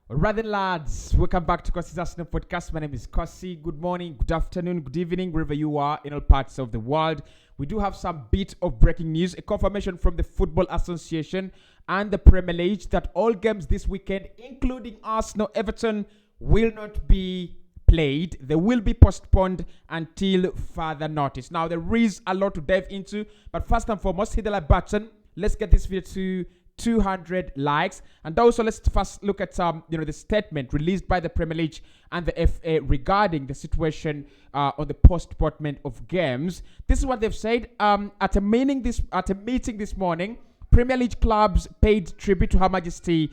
Right then, lads, welcome back to Kossi's Arsenal podcast. My name is Kossi. Good morning, good afternoon, good evening, wherever you are in all parts of the world. We do have some bit of breaking news, a confirmation from the Football Association and the Premier League that all games this weekend, including Arsenal, Everton, will not be played. They will be postponed until further notice. Now, there is a lot to dive into, but first and foremost, hit the like button. Let's get this video to 200 likes, and also let's first look at the statement released by the Premier League and the FA regarding the situation on the postponement of games. This is what they've said at a meeting this morning. Premier League clubs paid tribute to Her Majesty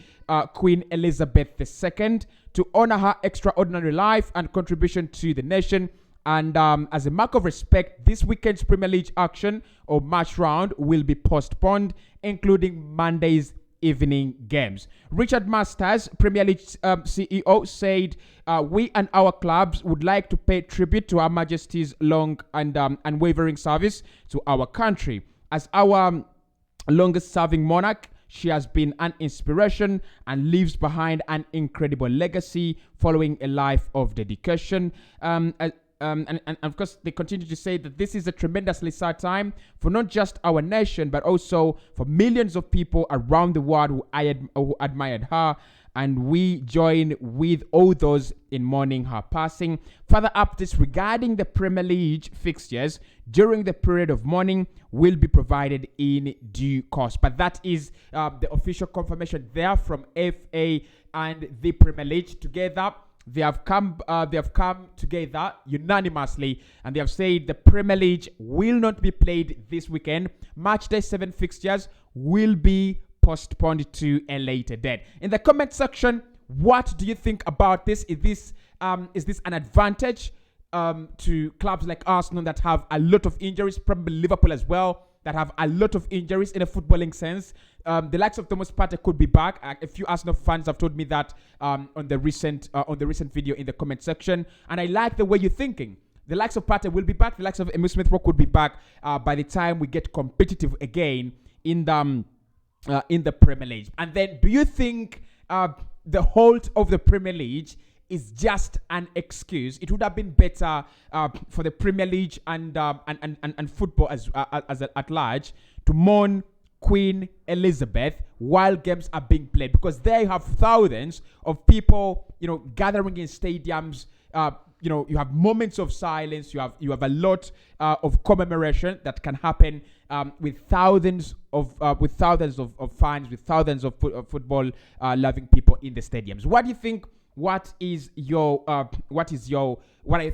Queen Elizabeth II to honor her extraordinary life and contribution to the nation. And as a mark of respect, this weekend's Premier League action or match round will be postponed, including Monday's evening games. Richard Masters, Premier League CEO, said, we and our clubs would like to pay tribute to Her Majesty's long and unwavering service to our country. As our longest-serving monarch, she has been an inspiration and leaves behind an incredible legacy following a life of dedication. And of course, they continue to say that this is a tremendously sad time for not just our nation, but also for millions of people around the world who admired her. And we join with all those in mourning her passing. Further updates regarding the Premier League fixtures during the period of mourning will be provided in due course. But that is the official confirmation there from FA and the Premier League together. They have come together unanimously, and they have said the Premier League will not be played this weekend. Match day 7 fixtures will be postponed to a later date. In the comment section, what do you think about this? Is this an advantage to clubs like Arsenal that have a lot of injuries, probably Liverpool as well, that have a lot of injuries in a footballing sense? The likes of Thomas Partey could be back. A few Arsenal fans have told me that on the recent video in the comment section, and I like the way you're thinking. The likes of Partey will be back. The likes of Emile Smith Rowe could be back by the time we get competitive again in the Premier League. And then, do you think the halt of the Premier League is just an excuse? It would have been better for the Premier League and football as at large to mourn Queen Elizabeth while games are being played, because they have thousands of people, gathering in stadiums. You have moments of silence. You have a lot of commemoration that can happen with thousands of fans, with thousands of football loving people in the stadiums. What do you think? What are your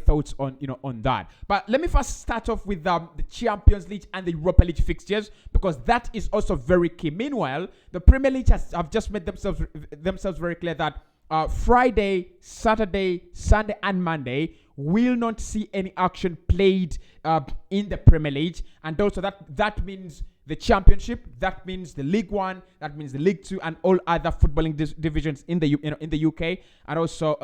thoughts on that? But let me first start off with the Champions League and the Europa League fixtures, because that is also very key. Meanwhile, the Premier League have just made themselves very clear that Friday, Saturday, Sunday, and Monday will not see any action played in the Premier League, and also that means the Championship, that means the League One, that means the League Two, and all other footballing divisions in the UK, and also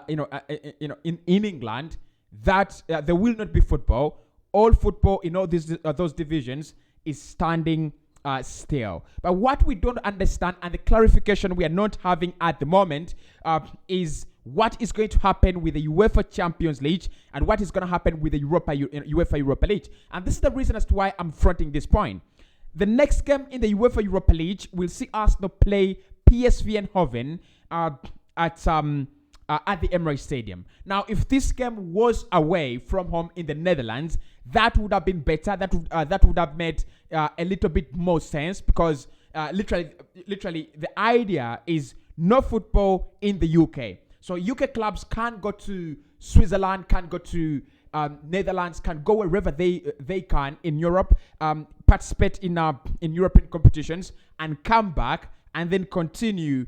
in England. That there will not be football. All football in all those divisions is standing still. But what we don't understand, and the clarification we are not having at the moment, is what is going to happen with the UEFA Champions League and what is going to happen with the UEFA Europa League. And this is the reason as to why I'm fronting this point. The next game in the UEFA Europa League will see Arsenal play PSV Eindhoven at the Emirates Stadium. Now, if this game was away from home in the Netherlands, that would have been better. That would have made a little bit more sense, because literally, the idea is no football in the UK. So UK clubs can't go to Switzerland, can't go to Netherlands, can go wherever they can in Europe, participate in European competitions, and come back and then continue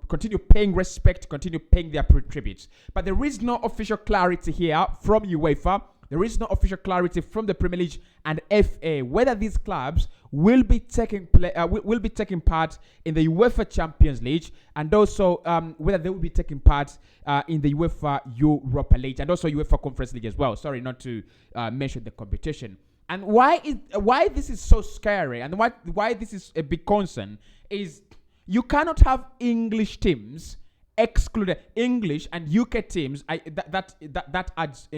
continue paying respect, continue paying their tributes. But there is no official clarity here from UEFA. There is no official clarity from the Premier League and FA whether these clubs will be taking part in the UEFA Champions League, and also whether they will be taking part in the UEFA Europa League and also UEFA Conference League as well. Sorry, not to mention the competition. And why this is so scary and why this is a big concern is, You cannot have English teams excluded. English and UK teams. That adds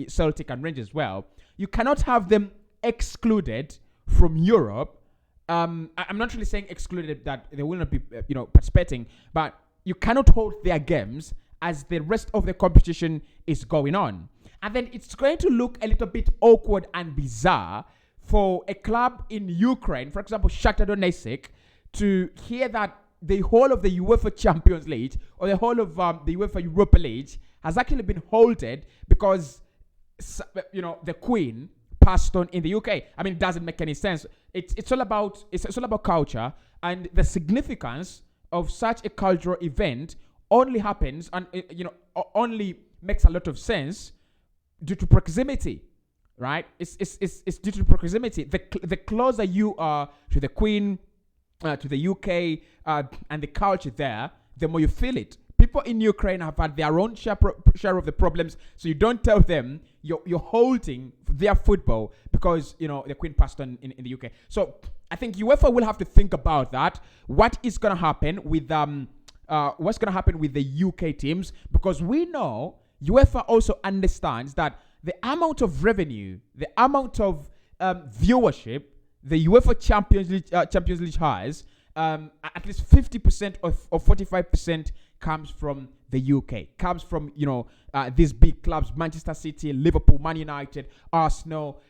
Celtic and Rangers as well. You cannot have them excluded from Europe. I'm not really saying excluded that they will not be participating, but you cannot hold their games as the rest of the competition is going on. And then it's going to look a little bit awkward and bizarre for a club in Ukraine, for example, Shakhtar Donetsk, to hear that the whole of the UEFA Champions League or the whole of the UEFA Europa League has actually been halted because the Queen passed on in the UK. I mean, it doesn't make any sense. It's all about culture, and the significance of such a cultural event only happens and only makes a lot of sense due to proximity, right? It's due to proximity. The closer you are to the Queen, to the UK, and the culture there, the more you feel it. People in Ukraine have had their own share of the problems, so you don't tell them you're holding their football because the Queen passed on in the UK. So I think UEFA will have to think about that. What is going to happen with what's going to happen with the UK teams? Because we know UEFA also understands that the amount of revenue, the amount of viewership the UEFA Champions League has, at least 50% or 45% comes from the UK, comes from these big clubs: Manchester City, Liverpool, Man United, Arsenal,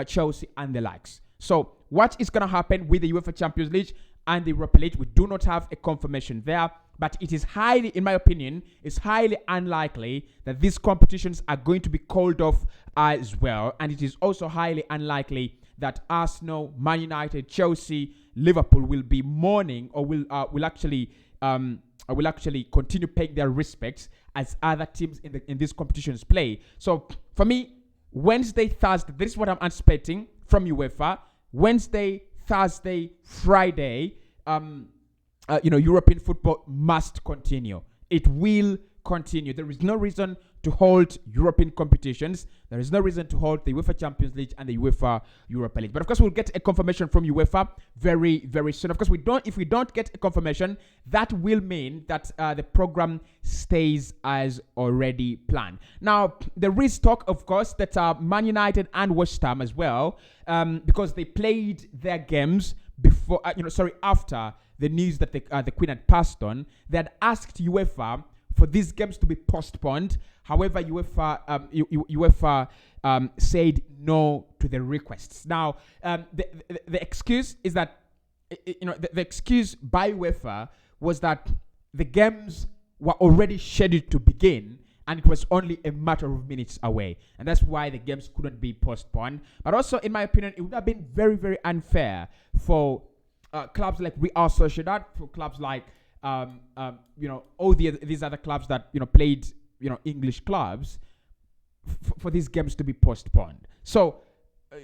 Chelsea, and the likes. So what is going to happen with the UEFA Champions League and the Europa League? We do not have a confirmation there, but it is highly, in my opinion, it's highly unlikely that these competitions are going to be called off as well. And it is also highly unlikely that Arsenal, Man United, Chelsea, Liverpool will be mourning or will actually continue paying their respects as other teams in these competitions play. So for me, Wednesday, Thursday, this is what I'm anticipating from UEFA. Wednesday, Thursday, Friday, European football must continue. It will continue. There is no reason to hold European competitions. There is no reason to hold the UEFA Champions League and the UEFA Europa League. But of course, we'll get a confirmation from UEFA very, very soon. Of course, if we don't get a confirmation, that will mean that the program stays as already planned. Now, there is talk, of course, that Man United and West Ham as well, because they played their games before, after the news that the Queen had passed on, they had asked UEFA for these games to be postponed. However, UEFA said no to the requests. Now, the excuse is that the excuse by UEFA was that the games were already scheduled to begin, and it was only a matter of minutes away, and that's why the games couldn't be postponed. But also, in my opinion, it would have been very, very unfair for clubs like Real Sociedad, for clubs like all these other clubs that played English clubs, for these games to be postponed. So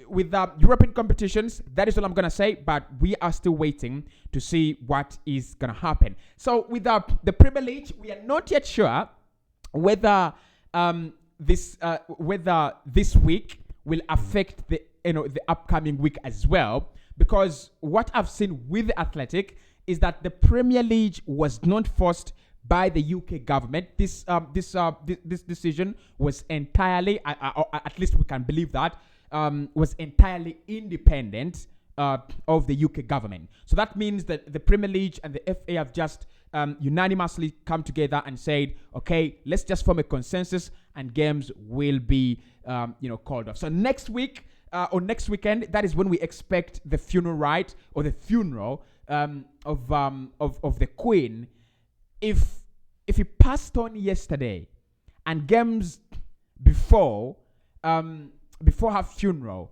with European competitions, that is all I'm gonna say. But we are still waiting to see what is gonna happen. So with the Premier League, we are not yet sure whether this week will affect the upcoming week as well, because what I've seen with the Athletic is that the Premier League was not forced by the UK government. This decision was entirely, at least we can believe that, was entirely independent of the UK government. So that means that the Premier League and the FA have just unanimously come together and said, okay, let's just form a consensus and games will be called off. So next week or next weekend, that is when we expect the funeral rite or the funeral of the Queen. If he passed on yesterday and games before her funeral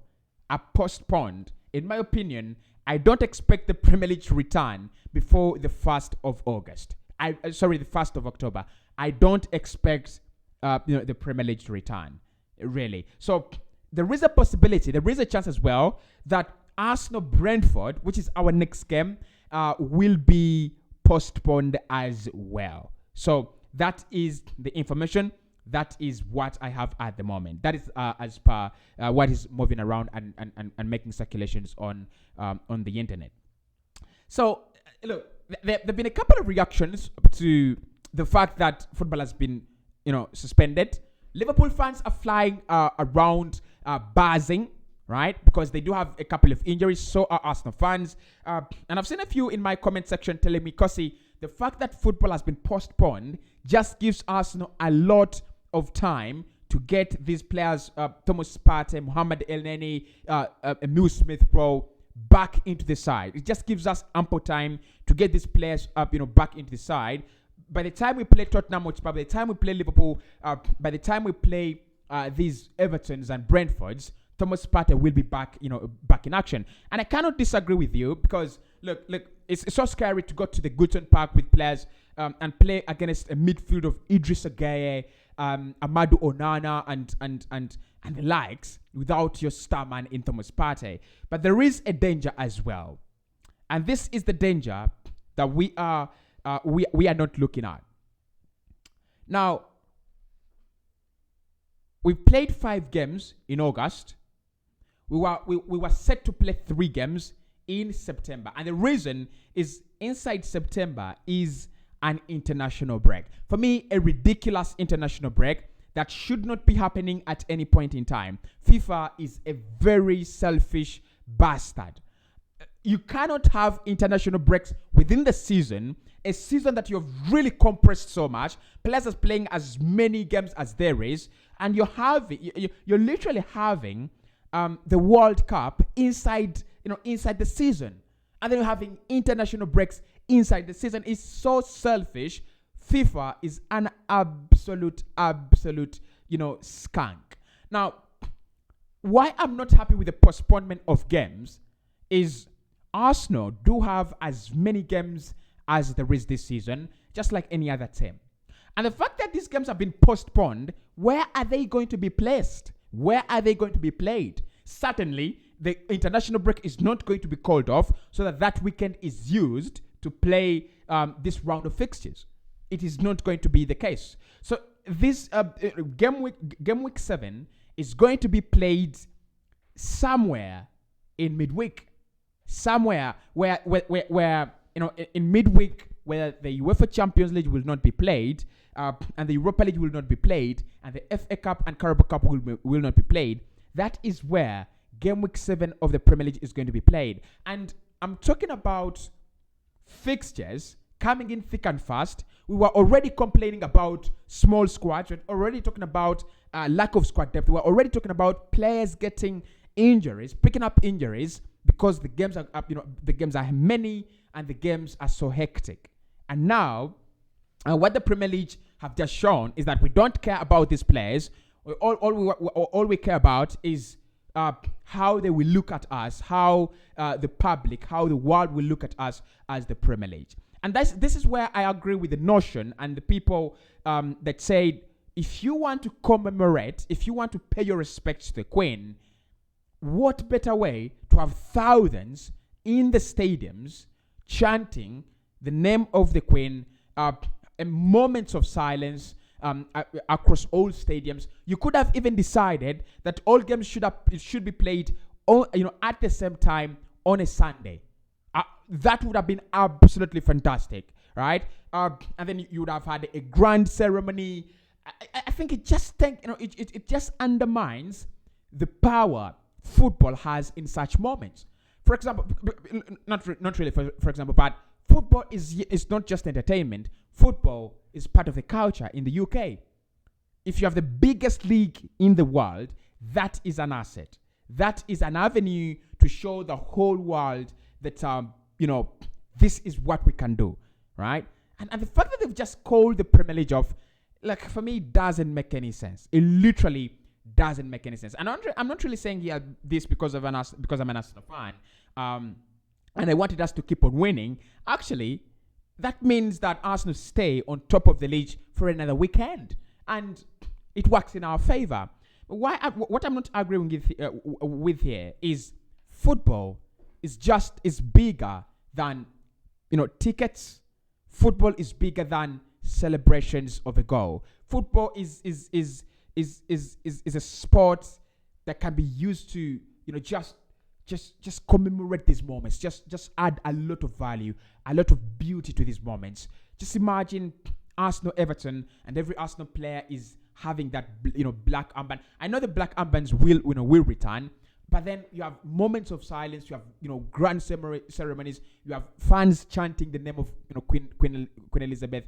are postponed, in my opinion, I don't expect the Premier League to return before the 1st of August. The 1st of October. I don't expect the Premier League to return, really. So there is a possibility, there is a chance as well that Arsenal-Brentford, which is our next game, will be postponed as well. So that is the information. That is what I have at the moment. That is as per what is moving around and making circulations on the internet. So look, there have been a couple of reactions to the fact that football has been, suspended. Liverpool fans are flying around, buzzing, right? Because they do have a couple of injuries. So are Arsenal fans. And I've seen a few in my comment section telling me, Kosi, the fact that football has been postponed just gives Arsenal a lot of time to get these players, Thomas Partey, Mohamed Elneny, Emil Smith-Rowe, back into the side. It just gives us ample time to get these players back into the side. By the time we play Tottenham, by the time we play Liverpool, by the time we play these Evertons and Brentfords, Thomas Partey will be back, back in action. And I cannot disagree with you because look, it's so scary to go to the Goodson Park with players and play against a midfield of Idrissa Gueye, Amadou Onana, and the likes without your star man in Thomas Partey. But there is a danger as well, and this is the danger that we are not looking at. Now, we've played 5 games in August. We were set to play 3 games in September, and the reason is inside September is an international break. For me, a ridiculous international break that should not be happening at any point in time. FIFA is a very selfish bastard. You cannot have international breaks within the season, a season that you've really compressed so much, players are playing as many games as there is, and you're literally having the World Cup inside the season, and then you're having international breaks inside the season. Is so selfish. FIFA is an absolute skunk. Now, why I'm not happy with the postponement of games is Arsenal do have as many games as there is this season, just like any other team. And the fact that these games have been postponed, where are they going to be placed? Where are they going to be played? Certainly, the international break is not going to be called off so that weekend is used to play this round of fixtures. It is not going to be the case. So this game week 7 is going to be played somewhere in midweek, somewhere where in midweek where the UEFA Champions League will not be played, and the Europa League will not be played, and the FA Cup and Carabao Cup will not be played. That is where game week 7 of the Premier League is going to be played. And I'm talking about fixtures coming in thick and fast. We were already complaining about small squads. We're already talking about lack of squad depth. We're already talking about players getting injuries, picking up injuries because the games are many and the games are so hectic. And now, what the Premier League have just shown is that we don't care about these players. All we care about is how they will look at us, how the public, how the world will look at us as the Premier League. And this is where I agree with the notion and the people that say, if you want to commemorate, if you want to pay your respects to the Queen, what better way to have thousands in the stadiums chanting the name of the Queen, and moments of silence across all stadiums. You could have even decided that all games should be played at the same time on a Sunday. That would have been absolutely fantastic, right? And then you would have had a grand ceremony. I think it just undermines the power football has in such moments. For example, not really for example, but football is not just entertainment. Football is part of the culture in the UK. If you have the biggest league in the world, that is an asset. That is an avenue to show the whole world that this is what we can do, right? And the fact that they've just called the Premier League off, like, for me, doesn't make any sense. It literally doesn't make any sense. And I'm not really saying here this because I'm an Arsenal fan, and I wanted us to keep on winning. Actually, that means that Arsenal stay on top of the league for another weekend, and it works in our favor. What I'm not agreeing with here is football is bigger than tickets. Football is bigger than celebrations of a goal. Football is a sport that can be used to just just commemorate these moments. Just add a lot of value, a lot of beauty to these moments. Just imagine Arsenal, Everton, and every Arsenal player is having that black armband. I know the black armbands will return, but then you have moments of silence. You have grand ceremonies. You have fans chanting the name of Queen Elizabeth.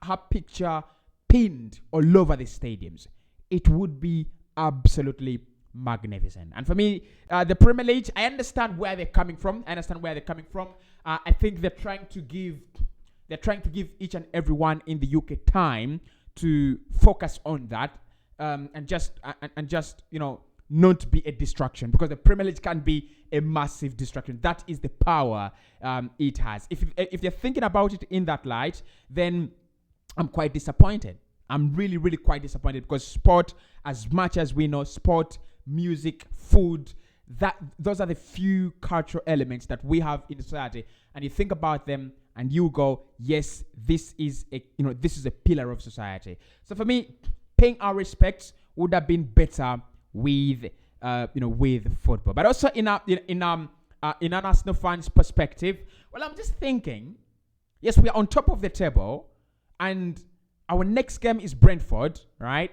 Her picture pinned all over the stadiums. It would be absolutely magnificent. And for me, the Premier League, I understand where they're coming from. I think they're trying to give each and everyone in the UK time to focus on that, and just not be a distraction, because the Premier League can be a massive distraction. That is the power it has. If they're thinking about it in that light, then I'm quite disappointed. I'm really, really quite disappointed, because sport, as much as we know, sport, music, food, those are the few cultural elements that we have in society. And you think about them and you go, yes, this is a pillar of society. So for me, paying our respects would have been better with football. But also in an Arsenal fans' perspective, well, I'm just thinking, yes, we are on top of the table, and our next game is Brentford, right?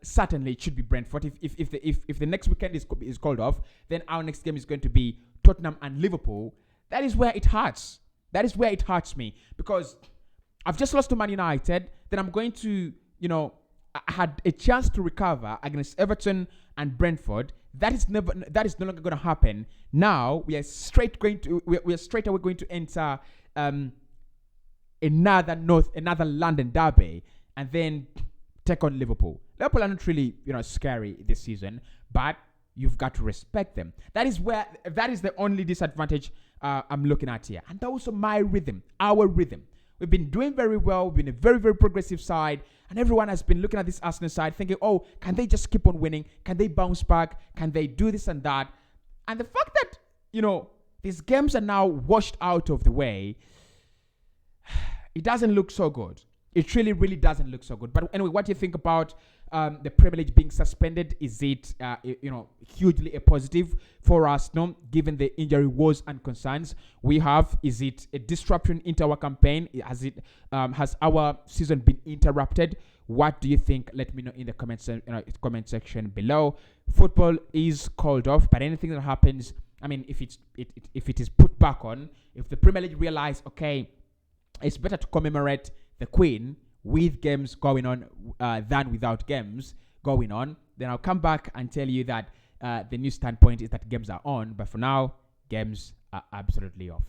Certainly it should be Brentford. If the next weekend is called off, then our next game is going to be Tottenham and Liverpool. That is where it hurts. That is where it hurts me, because I've just lost to Man United. Then I'm going to, I had a chance to recover against Everton and Brentford. That is no longer going to happen. Now we are straight away going to enter another London derby, and then take on Liverpool. Liverpool are not really scary this season, but you've got to respect them. That is the only disadvantage I'm looking at here. And also our rhythm. We've been doing very well. We've been a very, very progressive side. And everyone has been looking at this Arsenal side thinking, oh, can they just keep on winning? Can they bounce back? Can they do this and that? And the fact that, these games are now washed out of the way, it doesn't look so good. It really, really doesn't look so good. But anyway, what do you think about the Premier League being suspended? Is it, hugely a positive for us, given the injury woes and concerns we have? Is it a disruption into our campaign? Has our season been interrupted? What do you think? Let me know in the comment section below. Football is called off, but anything that happens, if it is put back on, if the Premier League realize, okay, it's better to commemorate the Queen with games going on than without games going on, then I'll come back and tell you that the new standpoint is that games are on, but for now, games are absolutely off.